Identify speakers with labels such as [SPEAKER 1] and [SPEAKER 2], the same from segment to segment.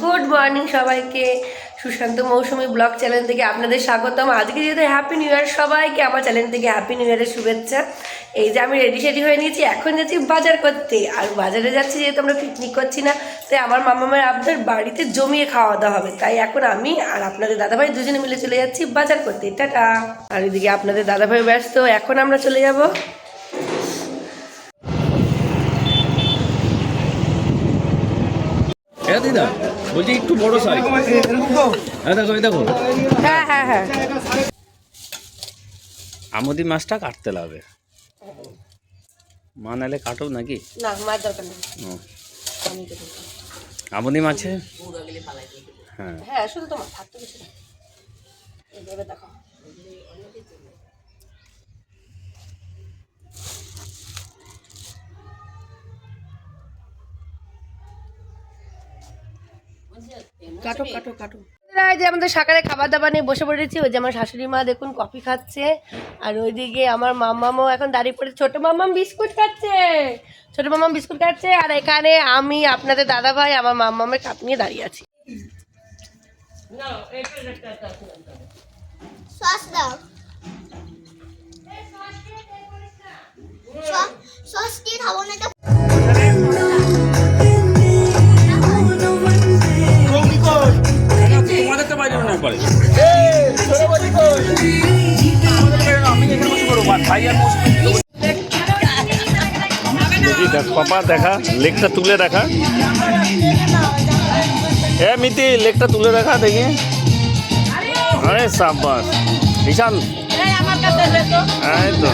[SPEAKER 1] Good morning সবাইকে। সুশান্ত মৌসুমী blog channel থেকে আপনাদের স্বাগতম। আজকে যেহেতু হ্যাপি নিউ ইয়ার, সবাইকে আমার চ্যানেল থেকে হ্যাপি নিউ ইয়ারের শুভেচ্ছা। এই যে আমি রেডি হয়ে নিয়েছি, এখন যাচ্ছি বাজার করতে। আর বাজারে যাচ্ছি যেহেতু আমরা পিকনিক করছি না, তাই আমার মামামার আপনার বাড়িতে জমিয়ে খাওয়া দাওয়া হবে। তাই এখন আমি আর আপনাদের দাদাভাই দুজনে মিলে চলে যাচ্ছি বাজার করতে। টাটা। আর এদিকে আপনাদের দাদাভাই ব্যস্ত, এখন আমরা চলে যাব।
[SPEAKER 2] দিদা বলছি একটু বড় সাইজ। দেখো দেখো,
[SPEAKER 1] হ্যাঁ হ্যাঁ হ্যাঁ,
[SPEAKER 2] আমদি মাছটা কাটতে লাগবে। মা নাহলে কাটো নাকি?
[SPEAKER 1] না মাছ দরকার নেই।
[SPEAKER 2] আমদি মাছে হ্যাঁ
[SPEAKER 1] হ্যাঁ, শুধু তোমার ভাত তো কিছু না। এইভাবে দেখো, কাটো কাটো কাটো। এই যে আমাদের সকালে খাবার দাবার নিয়ে বসে পড়েছি। ওই যে আমার শাশুড়ি মা দেখুন কফি খাচ্ছে, আর ওইদিকে আমার মাম্মামও এখন দাঁড়িয়ে পড়ে, ছোট মাম্মাম বিস্কুট খাচ্ছে, ছোট মাম্মাম বিস্কুট খাচ্ছে। আর এখানে আমি আপনাদের দাদা ভাই আমার মাম্মামের কাপ নিয়ে দাঁড়িয়ে আছি।
[SPEAKER 3] সস দাও, সস দিয়ে খাবো না তো।
[SPEAKER 2] তোমাদের তো বাইরে না করে পাপা দেখা লেগটা তুলে দেখা। মিতি লেগটা তুলে দেখা দেখি। আরে সাবাস ঈশান, এই তো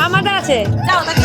[SPEAKER 1] আমাদের আছে, যাও তাকে